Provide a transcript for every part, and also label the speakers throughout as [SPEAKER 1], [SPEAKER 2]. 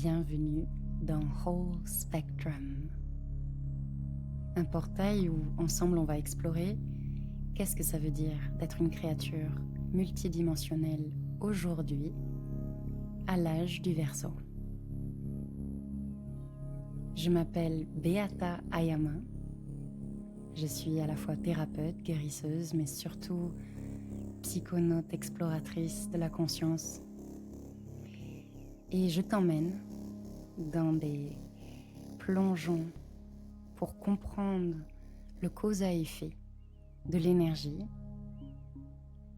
[SPEAKER 1] Bienvenue dans Whole Spectrum, un portail où ensemble on va explorer qu'est-ce que ça veut dire d'être une créature multidimensionnelle aujourd'hui à l'âge du Verseau. Je m'appelle Beata Ayama. Je suis à la fois thérapeute, guérisseuse, mais surtout psychonaute exploratrice de la conscience. Et je t'emmène dans des plongeons pour comprendre le cause à effet de l'énergie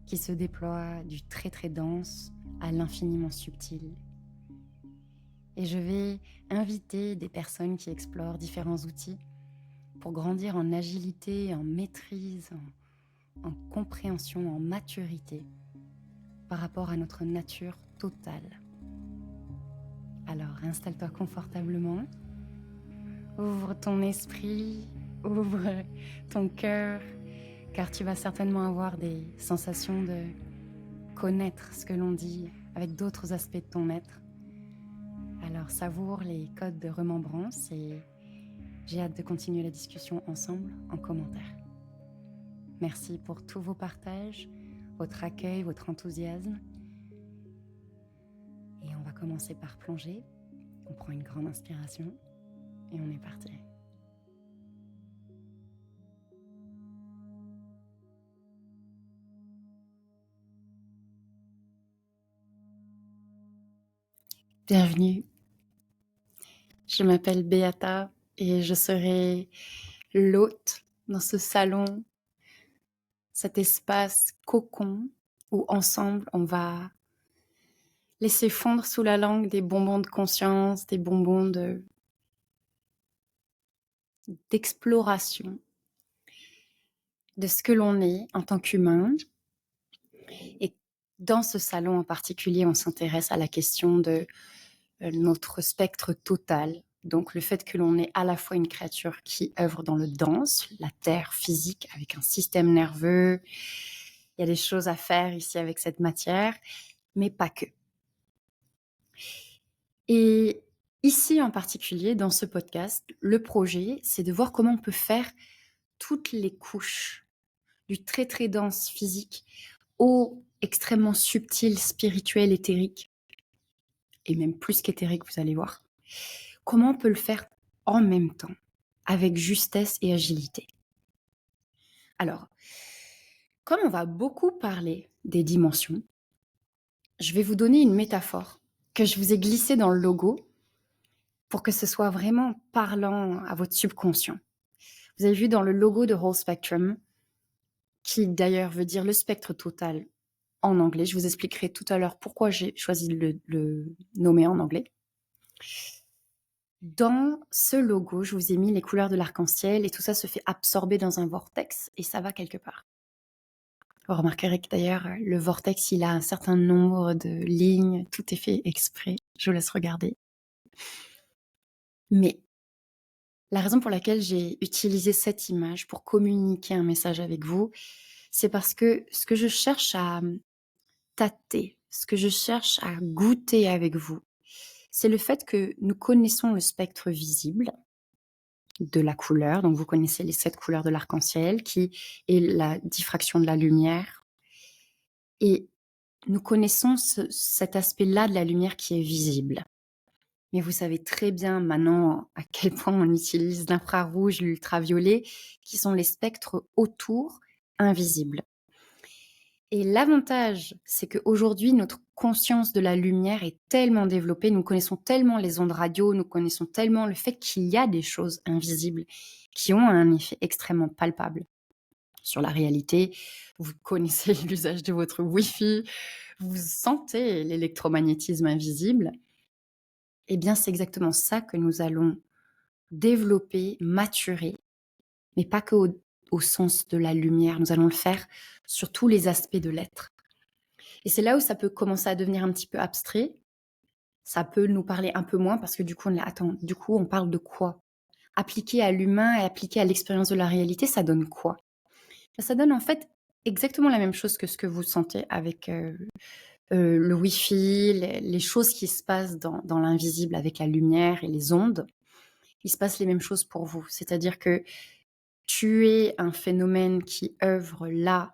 [SPEAKER 1] qui se déploie du très très dense à l'infiniment subtil. Et je vais inviter des personnes qui explorent différents outils pour grandir en agilité, en maîtrise, en compréhension, en maturité par rapport à notre nature totale. Alors installe-toi confortablement, ouvre ton esprit, ouvre ton cœur, car tu vas certainement avoir des sensations de connaître ce que l'on dit avec d'autres aspects de ton être. Alors savoure les codes de remembrance et j'ai hâte de continuer la discussion ensemble en commentaire. Merci pour tous vos partages, votre accueil, votre enthousiasme. Et on va commencer par plonger. On prend une grande inspiration et on est parti. Bienvenue. Je m'appelle Beata et je serai l'hôte dans ce salon, cet espace cocon où ensemble on va laisser fondre sous la langue des bonbons de conscience, des bonbons d'exploration de ce que l'on est en tant qu'humain. Et dans ce salon en particulier, on s'intéresse à la question de notre spectre total. Donc le fait que l'on est à la fois une créature qui œuvre dans le dense, la terre physique avec un système nerveux, il y a des choses à faire ici avec cette matière, mais pas que. Et ici en particulier, dans ce podcast, le projet, c'est de voir comment on peut faire toutes les couches du très très dense physique au extrêmement subtil, spirituel, éthérique, et même plus qu'éthérique, vous allez voir. Comment on peut le faire en même temps, avec justesse et agilité. Alors, comme on va beaucoup parler des dimensions, je vais vous donner une métaphore que je vous ai glissée dans le logo pour que ce soit vraiment parlant à votre subconscient. Vous avez vu dans le logo de Whole Spectrum, qui d'ailleurs veut dire le spectre total en anglais. Je vous expliquerai tout à l'heure pourquoi j'ai choisi de le nommer en anglais. Dans ce logo, je vous ai mis les couleurs de l'arc-en-ciel et tout ça se fait absorber dans un vortex et ça va quelque part. Vous remarquerez que d'ailleurs, le vortex, il a un certain nombre de lignes, tout est fait exprès. Je vous laisse regarder. Mais la raison pour laquelle j'ai utilisé cette image pour communiquer un message avec vous, c'est parce que ce que je cherche à tâter, ce que je cherche à goûter avec vous, c'est le fait que nous connaissons le spectre visible de la couleur. Donc, vous connaissez les 7 couleurs de l'arc-en-ciel qui est la diffraction de la lumière. Et nous connaissons cet aspect-là de la lumière qui est visible. Mais vous savez très bien maintenant à quel point on utilise l'infrarouge, l'ultraviolet, qui sont les spectres autour, invisibles. Et l'avantage, c'est qu'aujourd'hui, notre conscience de la lumière est tellement développée, nous connaissons tellement les ondes radio, nous connaissons tellement le fait qu'il y a des choses invisibles qui ont un effet extrêmement palpable sur la réalité. Vous connaissez l'usage de votre Wi-Fi, vous sentez l'électromagnétisme invisible. Eh bien, c'est exactement ça que nous allons développer, maturer, mais pas que au sens de la lumière. Nous allons le faire sur tous les aspects de l'être. Et c'est là où ça peut commencer à devenir un petit peu abstrait. Ça peut nous parler un peu moins parce que du coup, du coup, on parle de quoi? Appliqué à l'humain et appliqué à l'expérience de la réalité, ça donne quoi? Ça donne en fait exactement la même chose que ce que vous sentez avec le wifi, les choses qui se passent dans l'invisible avec la lumière et les ondes, il se passe les mêmes choses pour vous. C'est-à-dire que tu es un phénomène qui œuvre là,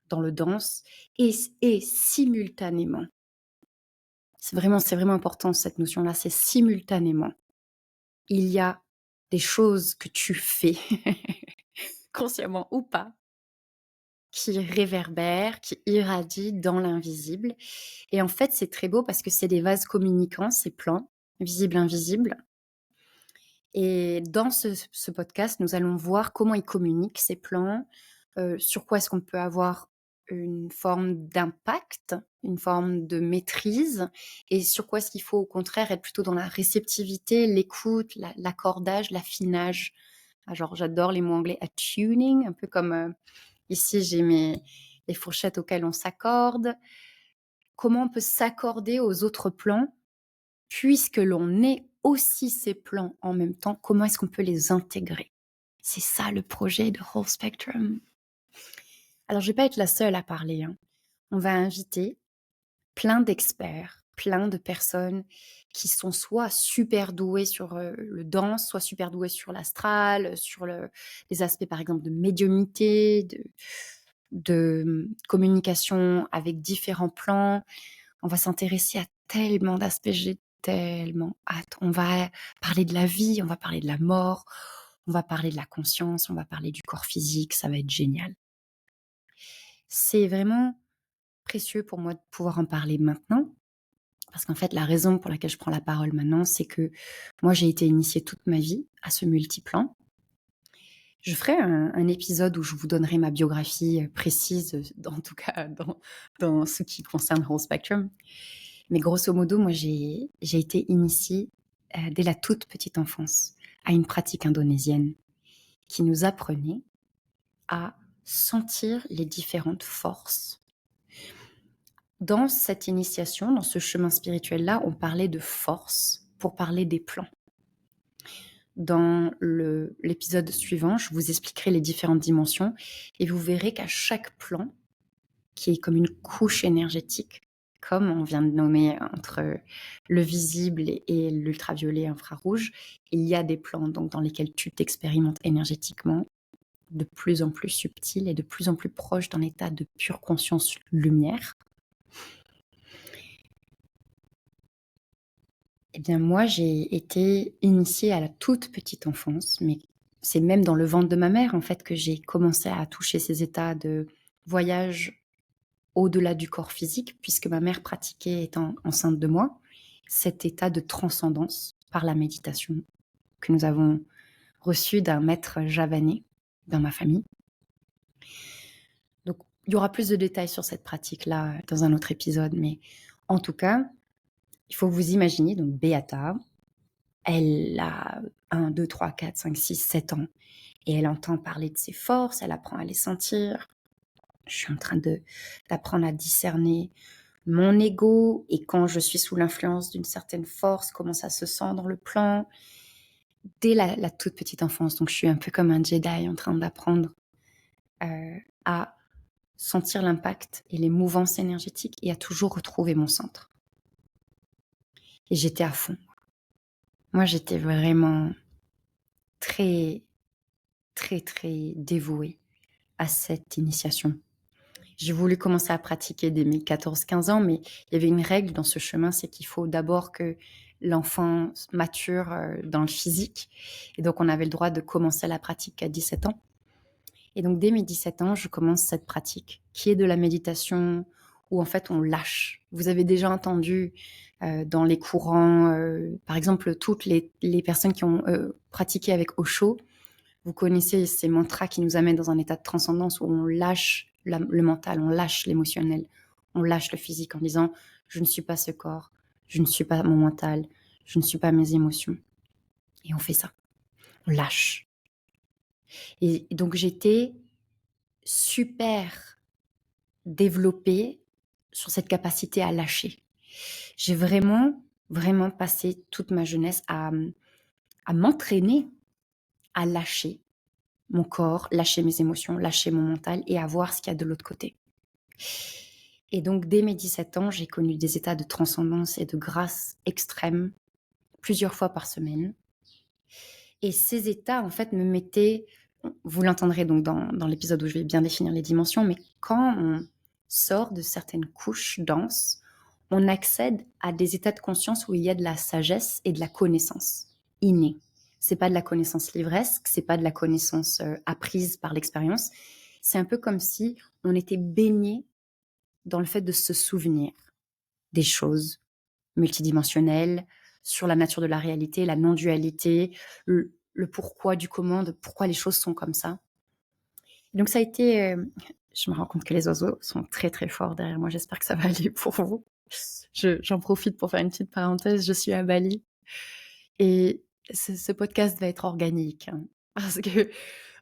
[SPEAKER 1] dans le danse et simultanément, c'est vraiment important cette notion-là, c'est simultanément, il y a des choses que tu fais, consciemment ou pas, qui réverbèrent, qui irradient dans l'invisible et en fait, c'est très beau parce que c'est des vases communicants, ces plans, visibles, invisibles et dans ce podcast, nous allons voir comment ils communiquent ces plans, sur quoi est-ce qu'on peut avoir une forme d'impact, une forme de maîtrise et sur quoi est-ce qu'il faut au contraire être plutôt dans la réceptivité, l'écoute, l'accordage, l'affinage. Ah genre j'adore les mots anglais attuning, un peu comme, ici j'ai les fourchettes auxquelles on s'accorde. Comment on peut s'accorder aux autres plans puisque l'on est aussi ces plans en même temps, comment est-ce qu'on peut les intégrer? C'est ça le projet de Whole Spectrum. Alors je vais pas être la seule à parler, hein. On va inviter plein d'experts, plein de personnes qui sont soit super douées sur, le danse, soit super douées sur l'astral, sur les aspects par exemple de médiumnité, de communication avec différents plans. On va s'intéresser à tellement d'aspects, j'ai tellement hâte. On va parler de la vie, on va parler de la mort, on va parler de la conscience, on va parler du corps physique, ça va être génial. C'est vraiment précieux pour moi de pouvoir en parler maintenant, parce qu'en fait, la raison pour laquelle je prends la parole maintenant, c'est que moi, j'ai été initiée toute ma vie à ce multiplan. Je ferai un épisode où je vous donnerai ma biographie précise, en tout cas dans ce qui concerne Whole Spectrum. Mais grosso modo, moi, j'ai été initiée dès la toute petite enfance à une pratique indonésienne qui nous apprenait à sentir les différentes forces. Dans cette initiation, dans ce chemin spirituel-là, on parlait de force pour parler des plans. Dans l'épisode suivant, je vous expliquerai les différentes dimensions et vous verrez qu'à chaque plan, qui est comme une couche énergétique, comme on vient de nommer entre le visible et l'ultraviolet infrarouge, il y a des plans donc, dans lesquels tu t'expérimentes énergétiquement de plus en plus subtil et de plus en plus proche d'un état de pure conscience lumière. Eh bien, moi, j'ai été initiée à la toute petite enfance, mais c'est même dans le ventre de ma mère, en fait, que j'ai commencé à toucher ces états de voyage au-delà du corps physique, puisque ma mère pratiquait, étant enceinte de moi, cet état de transcendance par la méditation que nous avons reçu d'un maître javanais dans ma famille. Donc, il y aura plus de détails sur cette pratique-là dans un autre épisode, mais en tout cas, il faut que vous imaginiez, donc Beata, elle a 1, 2, 3, 4, 5, 6, 7 ans et elle entend parler de ses forces, elle apprend à les sentir. Je suis en train d'apprendre à discerner mon ego et quand je suis sous l'influence d'une certaine force, comment ça se sent dans le plan. Dès la toute petite enfance, donc je suis un peu comme un Jedi en train d'apprendre à sentir l'impact et les mouvances énergétiques et à toujours retrouver mon centre. Et j'étais à fond. Moi, j'étais vraiment très, très, très dévouée à cette initiation. J'ai voulu commencer à pratiquer dès mes 14-15 ans, mais il y avait une règle dans ce chemin, c'est qu'il faut d'abord que l'enfant mature dans le physique. Et donc, on avait le droit de commencer la pratique à 17 ans. Et donc, dès mes 17 ans, je commence cette pratique qui est de la méditation où en fait on lâche. Vous avez déjà entendu dans les courants, par exemple, toutes les personnes qui ont pratiqué avec Osho, vous connaissez ces mantras qui nous amènent dans un état de transcendance où on lâche le mental, on lâche l'émotionnel, on lâche le physique en disant « je ne suis pas ce corps, je ne suis pas mon mental, je ne suis pas mes émotions ». Et on fait ça, on lâche. Et donc j'étais super développée sur cette capacité à lâcher. J'ai vraiment, vraiment passé toute ma jeunesse à m'entraîner à lâcher mon corps, lâcher mes émotions, lâcher mon mental et à voir ce qu'il y a de l'autre côté. Et donc dès mes 17 ans, j'ai connu des états de transcendance et de grâce extrême, plusieurs fois par semaine. Et ces états, en fait, me mettaient, vous l'entendrez donc dans l'épisode où je vais bien définir les dimensions, mais quand on sort de certaines couches denses, on accède à des états de conscience où il y a de la sagesse et de la connaissance innée. C'est pas de la connaissance livresque, c'est pas de la connaissance apprise par l'expérience. C'est un peu comme si on était baigné dans le fait de se souvenir des choses multidimensionnelles, sur la nature de la réalité, la non-dualité, le pourquoi du comment, de pourquoi les choses sont comme ça. Donc ça a été... je me rends compte que les oiseaux sont très très forts derrière moi, j'espère que ça va aller pour vous. J'en profite pour faire une petite parenthèse, je suis à Bali et ce podcast va être organique, hein, parce que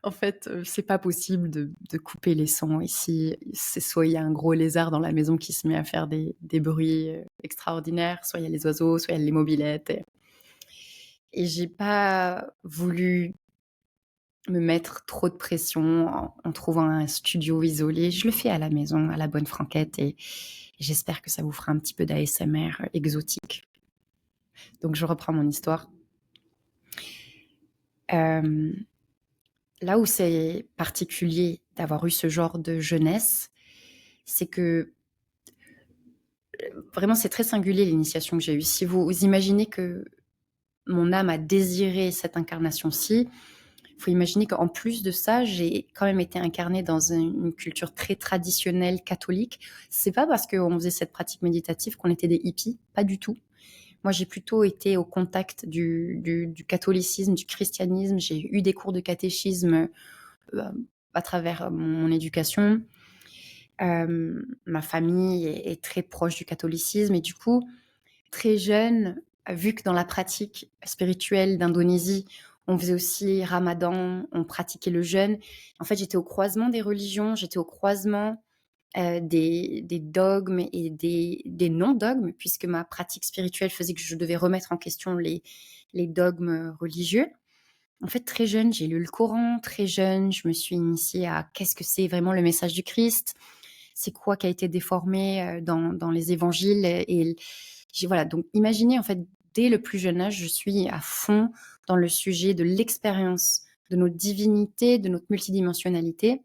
[SPEAKER 1] en fait, c'est pas possible de couper les sons ici. C'est soit il y a un gros lézard dans la maison qui se met à faire des bruits extraordinaires, soit il y a les oiseaux, soit il y a les mobylettes. Et j'ai pas voulu me mettre trop de pression en trouvant un studio isolé. Je le fais à la maison, à la bonne franquette, et j'espère que ça vous fera un petit peu d'ASMR exotique. Donc je reprends mon histoire. Là où c'est particulier d'avoir eu ce genre de jeunesse, c'est que vraiment c'est très singulier l'initiation que j'ai eue. Si vous imaginez que mon âme a désiré cette incarnation-ci, il faut imaginer qu'en plus de ça, j'ai quand même été incarnée dans une culture très traditionnelle catholique. C'est pas parce qu'on faisait cette pratique méditative qu'on était des hippies, pas du tout. Moi, j'ai plutôt été au contact du catholicisme, du christianisme. J'ai eu des cours de catéchisme à travers mon éducation. Ma famille est très proche du catholicisme et du coup, très jeune, vu que dans la pratique spirituelle d'Indonésie, on faisait aussi Ramadan, on pratiquait le jeûne. En fait, j'étais au croisement des religions, j'étais au croisement des dogmes et des non-dogmes, puisque ma pratique spirituelle faisait que je devais remettre en question les dogmes religieux. En fait, très jeune, j'ai lu le Coran. Très jeune, je me suis initiée à qu'est-ce que c'est vraiment le message du Christ, c'est quoi qui a été déformé dans les évangiles. Et voilà, donc imaginez, en fait, dès le plus jeune âge, je suis à fond dans le sujet de l'expérience de notre divinité, de notre multidimensionnalité.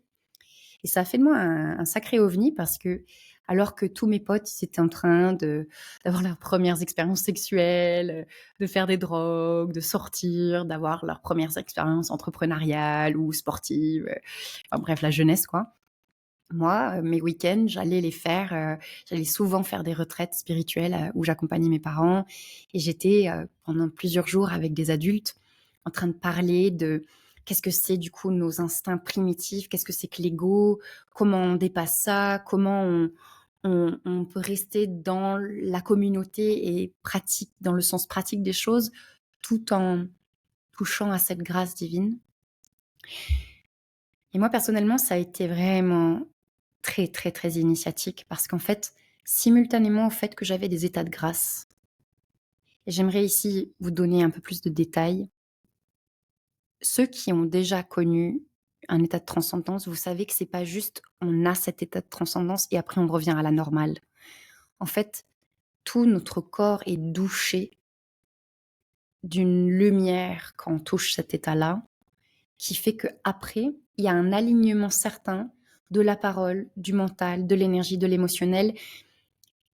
[SPEAKER 1] Et ça a fait de moi un sacré ovni parce que, alors que tous mes potes, ils étaient en train d'avoir leurs premières expériences sexuelles, de faire des drogues, de sortir, d'avoir leurs premières expériences entrepreneuriales ou sportives, enfin bref, la jeunesse, quoi. Moi, mes week-ends, j'allais souvent faire des retraites spirituelles où j'accompagnais mes parents et j'étais pendant plusieurs jours avec des adultes en train de parler de qu'est-ce que c'est du coup nos instincts primitifs, qu'est-ce que c'est que l'ego, comment on dépasse ça, comment on peut rester dans la communauté et pratique, dans le sens pratique des choses, tout en touchant à cette grâce divine. Et moi, personnellement, ça a été vraiment très, très, très initiatique parce qu'en fait, simultanément au fait que j'avais des états de grâce, et j'aimerais ici vous donner un peu plus de détails. Ceux qui ont déjà connu un état de transcendance, vous savez que c'est pas juste on a cet état de transcendance et après on revient à la normale. En fait, tout notre corps est douché d'une lumière quand on touche cet état-là, qui fait qu'après, il y a un alignement certain de la parole, du mental, de l'énergie, de l'émotionnel.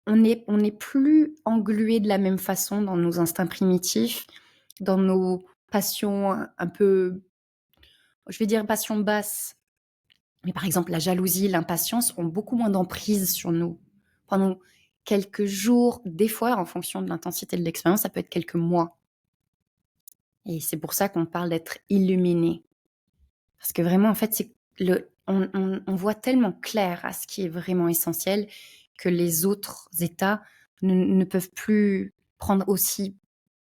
[SPEAKER 1] On n'est plus englué de la même façon dans nos instincts primitifs, dans nos passions un peu, je vais dire passions basses, mais par exemple la jalousie, l'impatience ont beaucoup moins d'emprise sur nous. Pendant quelques jours, des fois en fonction de l'intensité de l'expérience, ça peut être quelques mois. Et c'est pour ça qu'on parle d'être illuminé. Parce que vraiment, en fait, on voit tellement clair à ce qui est vraiment essentiel que les autres états ne peuvent plus prendre aussi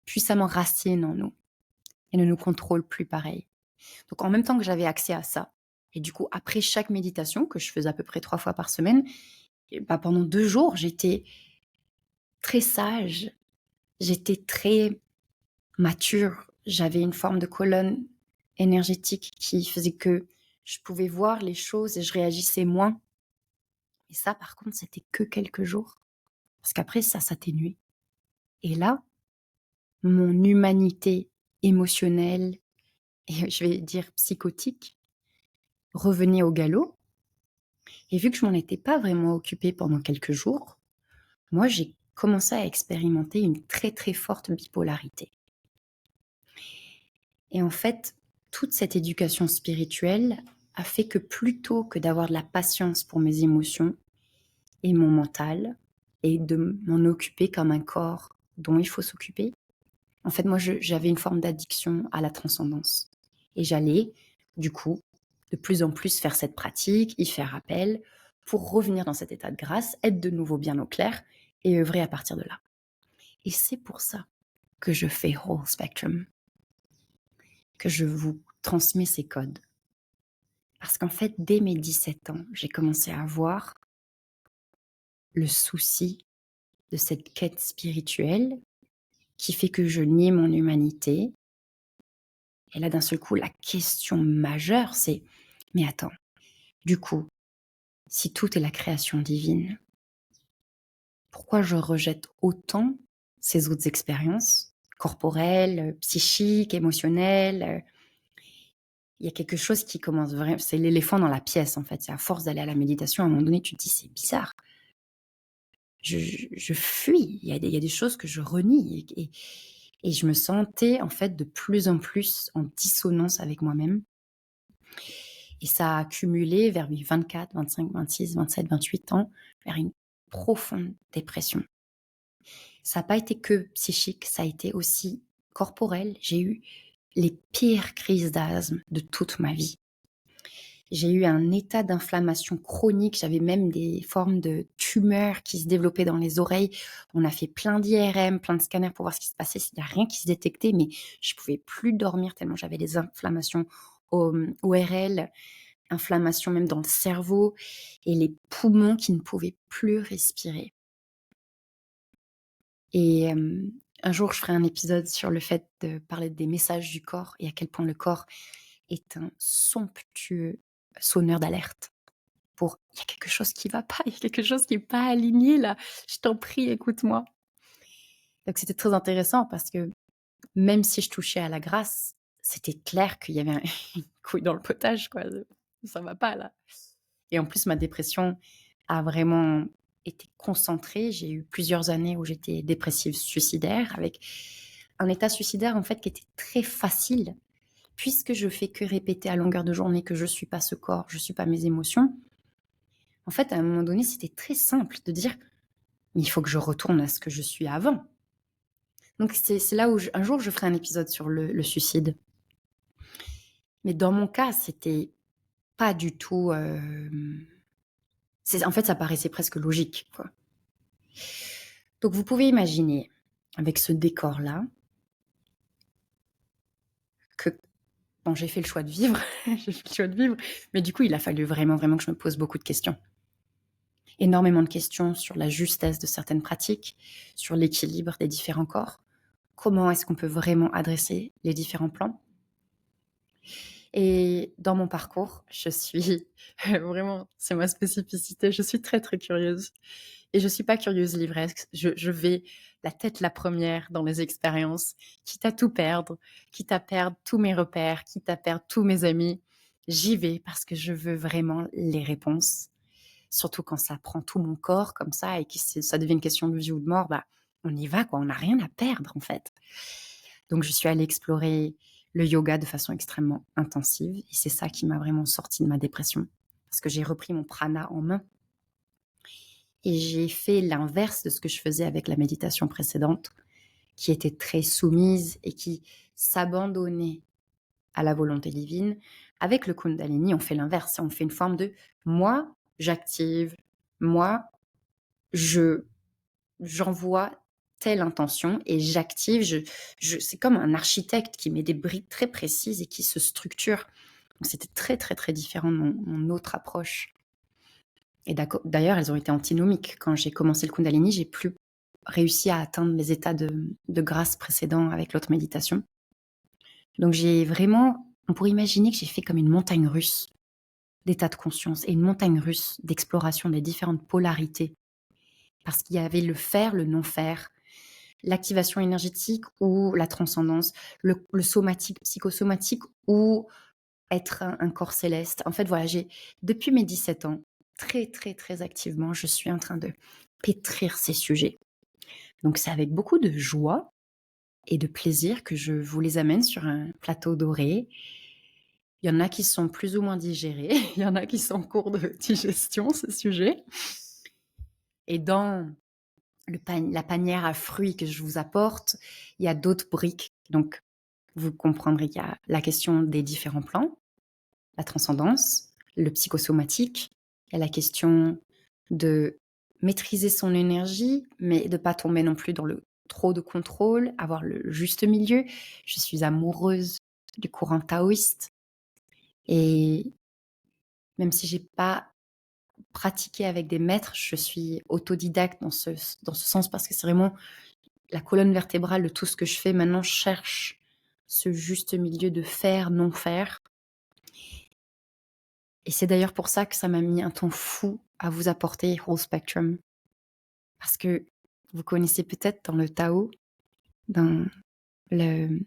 [SPEAKER 1] puissamment racine en nous et ne nous contrôlent plus pareil. Donc en même temps que j'avais accès à ça, et du coup après chaque méditation, que je faisais à peu près 3 fois par semaine, et bah, pendant 2 jours, j'étais très sage, j'étais très mature, j'avais une forme de colonne énergétique qui faisait que je pouvais voir les choses et je réagissais moins. Et ça, par contre, c'était que quelques jours, parce qu'après ça s'atténuait. Et là, mon humanité émotionnelle et je vais dire psychotique revenait au galop. Et vu que je m'en étais pas vraiment occupée pendant quelques jours, moi, j'ai commencé à expérimenter une très, très forte bipolarité. Et en fait, toute cette éducation spirituelle a fait que plutôt que d'avoir de la patience pour mes émotions et mon mental et de m'en occuper comme un corps dont il faut s'occuper, en fait, moi, j'avais une forme d'addiction à la transcendance. Et j'allais, du coup, de plus en plus faire cette pratique, y faire appel, pour revenir dans cet état de grâce, être de nouveau bien au clair et œuvrer à partir de là. Et c'est pour ça que je fais Whole Spectrum, que je vous transmets ces codes. Parce qu'en fait, dès mes 17 ans, j'ai commencé à avoir le souci de cette quête spirituelle qui fait que je nie mon humanité. Et là, d'un seul coup, la question majeure, c'est, mais attends, du coup, si tout est la création divine, pourquoi je rejette autant ces autres expériences corporelles, psychiques, émotionnelles? Il y a quelque chose qui commence vraiment, c'est l'éléphant dans la pièce en fait. C'est à force d'aller à la méditation, à un moment donné, tu te dis c'est bizarre. Je fuis. Il y a des choses que je renie et je me sentais en fait de plus en plus en dissonance avec moi-même. Et ça a accumulé vers mes 24, 25, 26, 27, 28 ans, vers une profonde dépression. Ça n'a pas été que psychique, ça a été aussi corporel. J'ai eu les pires crises d'asthme de toute ma vie. J'ai eu un état d'inflammation chronique, j'avais même des formes de tumeurs qui se développaient dans les oreilles. On a fait plein d'IRM, plein de scanners pour voir ce qui se passait. Il n'y a rien qui se détectait, mais je ne pouvais plus dormir tellement j'avais des inflammations ORL, inflammation même dans le cerveau et les poumons qui ne pouvaient plus respirer. Et un jour, je ferai un épisode sur le fait de parler des messages du corps et à quel point le corps est un somptueux sonneur d'alerte. Pour il y a quelque chose qui va pas, il y a quelque chose qui est pas aligné là. Je t'en prie, écoute-moi. Donc c'était très intéressant parce que même si je touchais à la grâce, c'était clair qu'il y avait une couille dans le potage, quoi. Ça va pas là. Et en plus, ma dépression a vraiment été concentrée. J'ai eu plusieurs années où j'étais dépressive suicidaire, avec un état suicidaire en fait qui était très facile, puisque je fais que répéter à longueur de journée que je suis pas ce corps, je suis pas mes émotions. En fait, à un moment donné, c'était très simple de dire, mais il faut que je retourne à ce que je suis avant. Donc c'est là où un jour je ferai un épisode sur le suicide. Mais dans mon cas, c'était pas du tout. En fait, ça paraissait presque logique, quoi. Donc vous pouvez imaginer, avec ce décor-là, que bon, j'ai fait le choix de vivre, j'ai fait le choix de vivre, mais du coup, il a fallu vraiment, vraiment que je me pose beaucoup de questions. Énormément de questions sur la justesse de certaines pratiques, sur l'équilibre des différents corps. Comment est-ce qu'on peut vraiment adresser les différents plans? Et dans mon parcours, je suis vraiment, c'est ma spécificité, je suis très, très curieuse. Et je suis pas curieuse livresque, je vais la tête la première dans les expériences, quitte à tout perdre, quitte à perdre tous mes repères, quitte à perdre tous mes amis. J'y vais parce que je veux vraiment les réponses. Surtout quand ça prend tout mon corps comme ça et que ça devient une question de vie ou de mort, bah, on y va, quoi. On n'a rien à perdre, en fait. Donc, je suis allée explorer le yoga de façon extrêmement intensive. Et c'est ça qui m'a vraiment sortie de ma dépression. Parce que j'ai repris mon prana en main. Et j'ai fait l'inverse de ce que je faisais avec la méditation précédente, qui était très soumise et qui s'abandonnait à la volonté divine. Avec le Kundalini, on fait l'inverse. On fait une forme de moi, j'active, moi, j'envoie telle intention et j'active. C'est comme un architecte qui met des briques très précises et qui se structure. Donc, c'était très, très, très différent de mon autre approche. Et d'ailleurs, elles ont été antinomiques. Quand j'ai commencé le Kundalini, j'ai plus réussi à atteindre mes états de grâce précédents avec l'autre méditation. Donc j'ai vraiment, on pourrait imaginer que j'ai fait comme une montagne russe d'état de conscience et une montagne russe d'exploration des différentes polarités. Parce qu'il y avait le faire, le non-faire, l'activation énergétique ou la transcendance, le somatique, psychosomatique ou être un corps céleste. En fait, voilà, depuis mes 17 ans, très, très, très activement, je suis en train de pétrir ces sujets. Donc, c'est avec beaucoup de joie et de plaisir que je vous les amène sur un plateau doré. Il y en a qui sont plus ou moins digérés, il y en a qui sont en cours de digestion, ce sujet. Et dans la panière à fruits que je vous apporte, il y a d'autres briques. Donc, vous comprendrez qu'il y a la question des différents plans, la transcendance, le psychosomatique, il y a la question de maîtriser son énergie, mais de ne pas tomber non plus dans le trop de contrôle, avoir le juste milieu. Je suis amoureuse du courant taoïste et même si j'ai pas pratiqué avec des maîtres, je suis autodidacte dans ce sens parce que c'est vraiment la colonne vertébrale de tout ce que je fais. Maintenant, je cherche ce juste milieu de faire, non faire. Et c'est d'ailleurs pour ça que ça m'a mis un temps fou à vous apporter Whole Spectrum. Parce que vous connaissez peut-être dans le Tao, dans le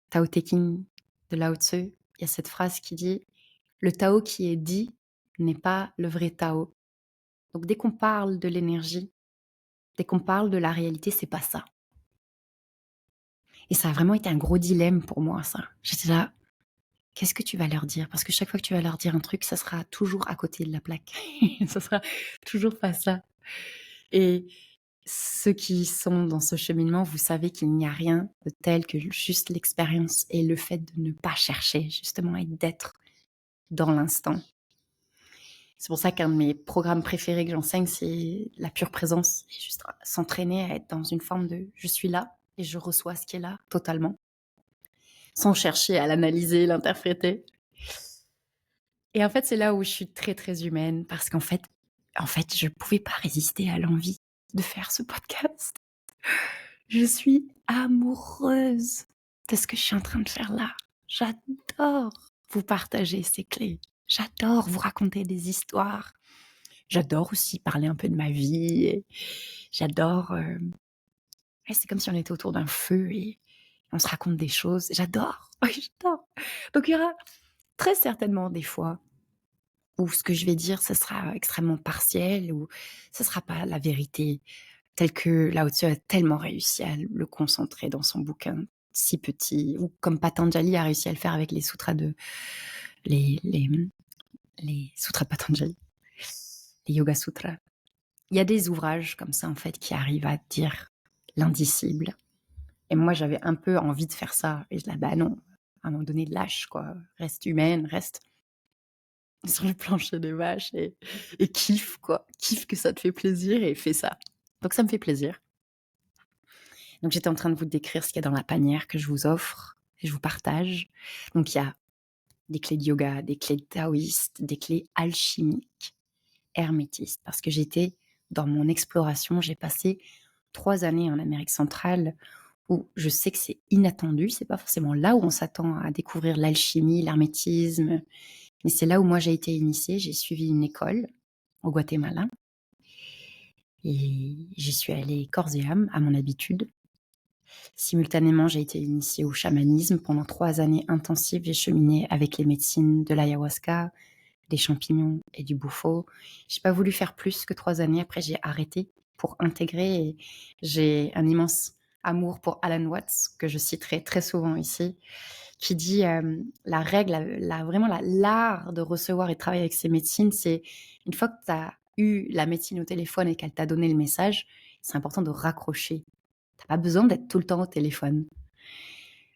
[SPEAKER 1] Tao Te Ching de Lao Tzu, il y a cette phrase qui dit « Le Tao qui est dit n'est pas le vrai Tao ». Donc dès qu'on parle de l'énergie, dès qu'on parle de la réalité, c'est pas ça. Et ça a vraiment été un gros dilemme pour moi, ça. J'étais là, qu'est-ce que tu vas leur dire? Parce que chaque fois que tu vas leur dire un truc, ça sera toujours à côté de la plaque. Ça sera toujours pas ça. Et ceux qui sont dans ce cheminement, vous savez qu'il n'y a rien de tel que juste l'expérience et le fait de ne pas chercher, justement, et d'être dans l'instant. C'est pour ça qu'un de mes programmes préférés que j'enseigne, c'est la pure présence. Et juste s'entraîner à être dans une forme de je suis là et je reçois ce qui est là totalement, sans chercher à l'analyser, l'interpréter. Et en fait, c'est là où je suis très, très humaine parce qu'en fait, je ne pouvais pas résister à l'envie de faire ce podcast. Je suis amoureuse de ce que je suis en train de faire là. J'adore vous partager ces clés. J'adore vous raconter des histoires. J'adore aussi parler un peu de ma vie. Et j'adore. C'est comme si on était autour d'un feu et on se raconte des choses. J'adore. Oui, j'adore. Donc il y aura très certainement des fois où ce que je vais dire, ce sera extrêmement partiel ou ce sera pas la vérité telle que Lao Tzu a tellement réussi à le concentrer dans son bouquin si petit, ou comme Patanjali a réussi à le faire avec les sutras les sutras de Patanjali, les Yoga Sutras. Il y a des ouvrages comme ça, en fait, qui arrivent à dire l'indicible. Et moi, j'avais un peu envie de faire ça. Et je disais, bah non, à un moment donné, lâche, quoi. Reste humaine, reste sur le plancher des vaches et kiffe, quoi. Kiffe que ça te fait plaisir et fais ça. Donc, ça me fait plaisir. Donc, j'étais en train de vous décrire ce qu'il y a dans la panière que je vous offre et je vous partage. Donc, il y a des clés de yoga, des clés taoïstes, des clés alchimiques, hermétistes. Parce que j'étais dans mon exploration, j'ai passé 3 années en Amérique centrale où je sais que c'est inattendu, c'est pas forcément là où on s'attend à découvrir l'alchimie, l'hermétisme, mais c'est là où moi j'ai été initiée. J'ai suivi une école au Guatemala et j'y suis allée corps et âme à mon habitude. Simultanément, j'ai été initiée au chamanisme. Pendant 3 années intensives, j'ai cheminé avec les médecines de l'ayahuasca, des champignons et du bufo. J'ai pas voulu faire plus que 3 années. Après, j'ai arrêté pour intégrer. Et j'ai un immense amour pour Alan Watts, que je citerai très souvent ici, qui dit la règle, vraiment l'art de recevoir et de travailler avec ces médecines, c'est une fois que tu as eu la médecine au téléphone et qu'elle t'a donné le message, c'est important de raccrocher. Tu n'as pas besoin d'être tout le temps au téléphone.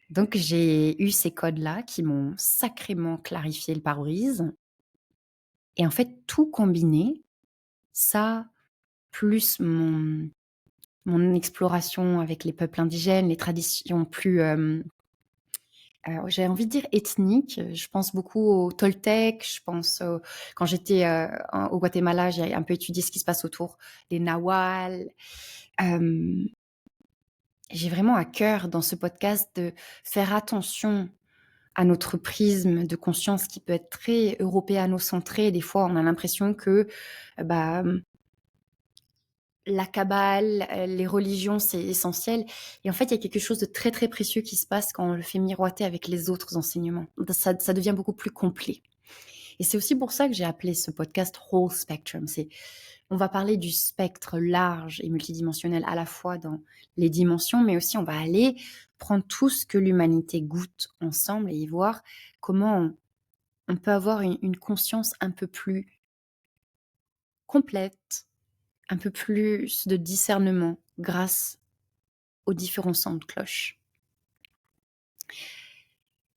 [SPEAKER 1] Donc, j'ai eu ces codes-là qui m'ont sacrément clarifié le pare-brise. Et en fait, tout combiné, ça, plus mon exploration avec les peuples indigènes, les traditions plus, j'ai envie de dire ethniques. Je pense beaucoup aux Toltecs, quand j'étais au Guatemala, j'ai un peu étudié ce qui se passe autour des Nahuals. J'ai vraiment à cœur dans ce podcast de faire attention à notre prisme de conscience qui peut être très européano-centré. Des fois, on a l'impression que, bah, la cabale, les religions, c'est essentiel. Et en fait, il y a quelque chose de très, très précieux qui se passe quand on le fait miroiter avec les autres enseignements. Ça devient beaucoup plus complet. Et c'est aussi pour ça que j'ai appelé ce podcast Whole Spectrum. On va parler du spectre large et multidimensionnel à la fois dans les dimensions, mais aussi on va aller prendre tout ce que l'humanité goûte ensemble et y voir comment on peut avoir une conscience un peu plus complète, un peu plus de discernement grâce aux différents sons de cloche.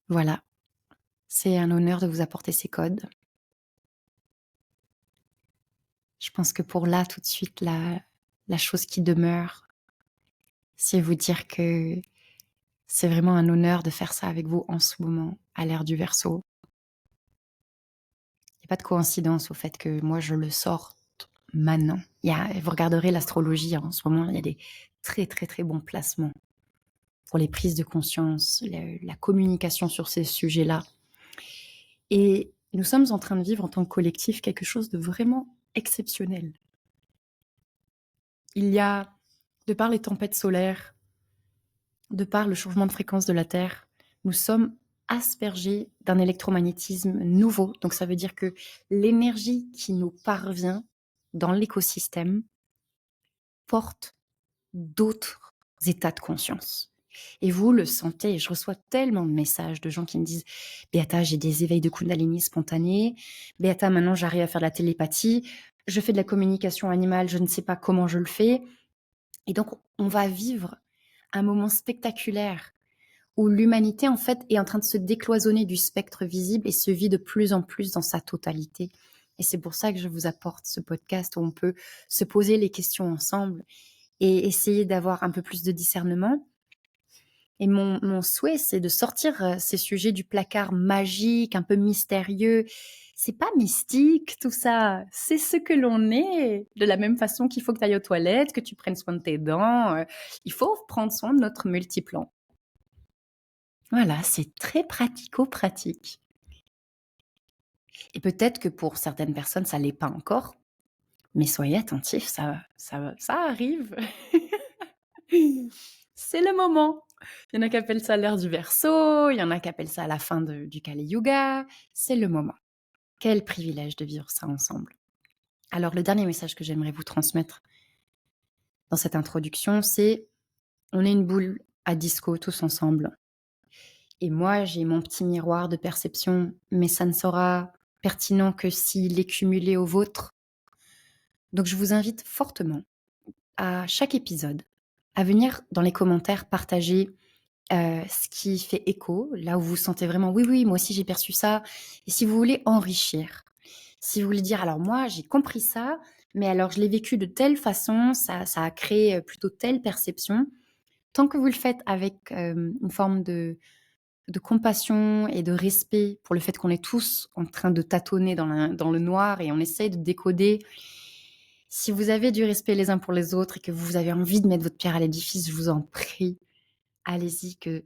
[SPEAKER 1] Voilà, c'est un honneur de vous apporter ces codes. Je pense que pour là, tout de suite, la chose qui demeure, c'est vous dire que c'est vraiment un honneur de faire ça avec vous en ce moment, à l'ère du Verseau. Il n'y a pas de coïncidence au fait que moi, je le sorte maintenant. Vous regarderez l'astrologie, hein, en ce moment, il y a des très, très, très bons placements pour les prises de conscience, la communication sur ces sujets-là. Et nous sommes en train de vivre en tant que collectif quelque chose de vraiment exceptionnel. Il y a, de par les tempêtes solaires, de par le changement de fréquence de la Terre, nous sommes aspergés d'un électromagnétisme nouveau. Donc ça veut dire que l'énergie qui nous parvient dans l'écosystème porte d'autres états de conscience. Et vous le sentez, je reçois tellement de messages de gens qui me disent « Beata, j'ai des éveils de Kundalini spontanés. Beata, maintenant j'arrive à faire de la télépathie. Je fais de la communication animale, je ne sais pas comment je le fais. » Et donc, on va vivre un moment spectaculaire où l'humanité, en fait, est en train de se décloisonner du spectre visible et se vit de plus en plus dans sa totalité. Et c'est pour ça que je vous apporte ce podcast où on peut se poser les questions ensemble et essayer d'avoir un peu plus de discernement. Et mon souhait, c'est de sortir ces sujets du placard magique, un peu mystérieux. C'est pas mystique, tout ça. C'est ce que l'on est. De la même façon qu'il faut que tu ailles aux toilettes, que tu prennes soin de tes dents. Il faut prendre soin de notre multiplan. Voilà, c'est très pratico-pratique. Et peut-être que pour certaines personnes, ça l'est pas encore. Mais soyez attentifs, ça arrive. C'est le moment. Il y en a qui appellent ça l'ère du Verseau, il y en a qui appellent ça la fin du Kali Yuga. C'est le moment. Quel privilège de vivre ça ensemble. Alors, le dernier message que j'aimerais vous transmettre dans cette introduction, c'est on est une boule à disco tous ensemble. Et moi, j'ai mon petit miroir de perception, mais ça ne sera pertinent que s'il est cumulé au vôtre. Donc, je vous invite fortement à chaque épisode à venir dans les commentaires partager ce qui fait écho, là où vous sentez vraiment oui, oui, moi aussi j'ai perçu ça. Et si vous voulez enrichir, si vous voulez dire alors moi j'ai compris ça, mais alors je l'ai vécu de telle façon, ça a créé plutôt telle perception. Tant que vous le faites avec une forme de compassion et de respect pour le fait qu'on est tous en train de tâtonner dans le noir et on essaye de décoder. Si vous avez du respect les uns pour les autres et que vous avez envie de mettre votre pierre à l'édifice, je vous en prie, allez-y, que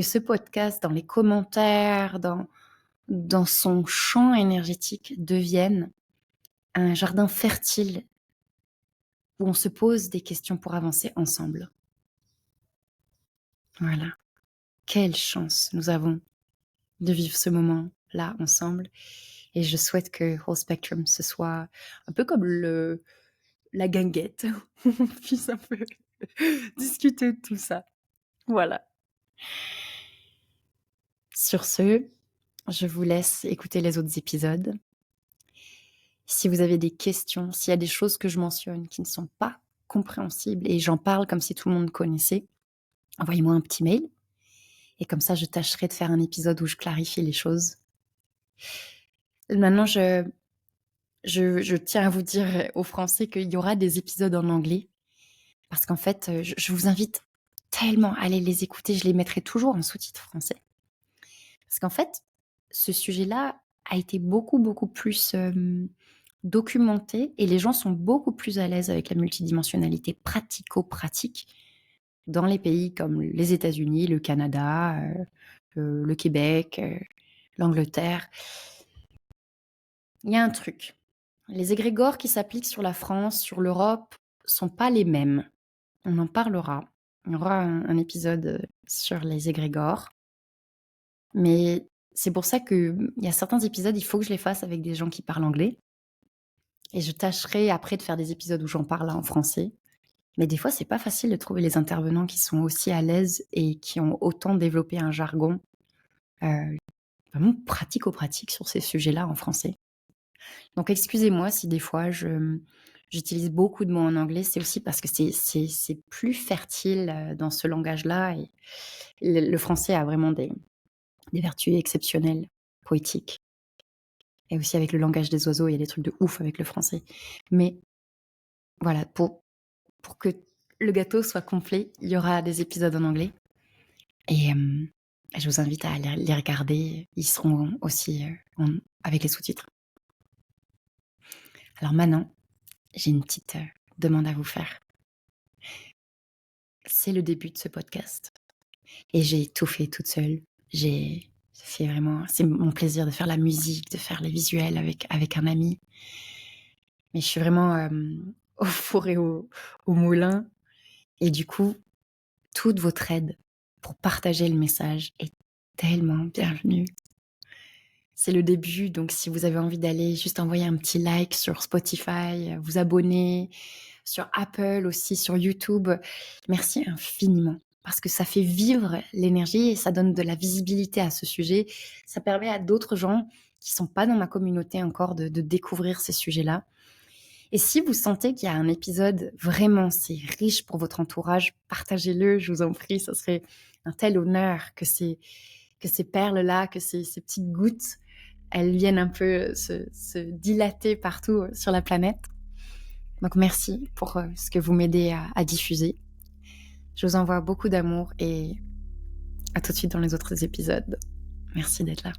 [SPEAKER 1] ce podcast, dans les commentaires, dans son champ énergétique, devienne un jardin fertile où on se pose des questions pour avancer ensemble. Voilà. Quelle chance nous avons de vivre ce moment-là ensemble. Et je souhaite que Whole Spectrum, ce soit un peu comme la guinguette, où on puisse un peu discuter de tout ça. Voilà. Sur ce, je vous laisse écouter les autres épisodes. Si vous avez des questions, s'il y a des choses que je mentionne qui ne sont pas compréhensibles et j'en parle comme si tout le monde connaissait, envoyez-moi un petit mail. Et comme ça, je tâcherai de faire un épisode où je clarifie les choses. Maintenant, je tiens à vous dire aux Français qu'il y aura des épisodes en anglais. Parce qu'en fait, je vous invite tellement à aller les écouter. Je les mettrai toujours en sous-titres français. Parce qu'en fait, ce sujet-là a été beaucoup, beaucoup plus documenté et les gens sont beaucoup plus à l'aise avec la multidimensionnalité pratico-pratique dans les pays comme les États-Unis, le Canada, le Québec, l'Angleterre. Il y a un truc, les égrégores qui s'appliquent sur la France, sur l'Europe, sont pas les mêmes. On en parlera. Il y aura un épisode, sur les égrégores. Mais c'est pour ça qu'il y a certains épisodes, il faut que je les fasse avec des gens qui parlent anglais et je tâcherai après de faire des épisodes où j'en parle en français. Mais des fois, c'est pas facile de trouver les intervenants qui sont aussi à l'aise et qui ont autant développé un jargon, heu, vraiment pratico-pratique sur ces sujets-là en français. Donc excusez-moi si des fois j'utilise beaucoup de mots en anglais, c'est aussi parce que c'est plus fertile, dans ce langage-là et le français a vraiment des vertus exceptionnelles, poétiques et aussi avec le langage des oiseaux, il y a des trucs de ouf avec le français. Mais voilà, pour que le gâteau soit complet, il y aura des épisodes en anglais et je vous invite à les regarder. Ils seront aussi, avec les sous-titres. Alors maintenant, j'ai une petite, demande à vous faire. C'est le début de ce podcast et j'ai tout fait toute seule. C'est mon plaisir de faire la musique, de faire les visuels avec un ami. Mais je suis vraiment, au four et au moulin et du coup, toute votre aide pour partager le message est tellement bienvenue. C'est le début, donc si vous avez envie d'aller juste envoyer un petit like sur Spotify, vous abonner, sur Apple aussi, sur YouTube, merci infiniment parce que ça fait vivre l'énergie et ça donne de la visibilité à ce sujet. Ça permet à d'autres gens qui sont pas dans ma communauté encore de découvrir ces sujets-là. Et si vous sentez qu'il y a un épisode vraiment, c'est riche pour votre entourage, partagez-le, je vous en prie, ça serait un tel honneur que ces perles-là, que ces petites gouttes, elles viennent un peu se dilater partout sur la planète. Donc merci pour ce que vous m'aidez à diffuser. Je vous envoie beaucoup d'amour et à tout de suite dans les autres épisodes. Merci d'être là.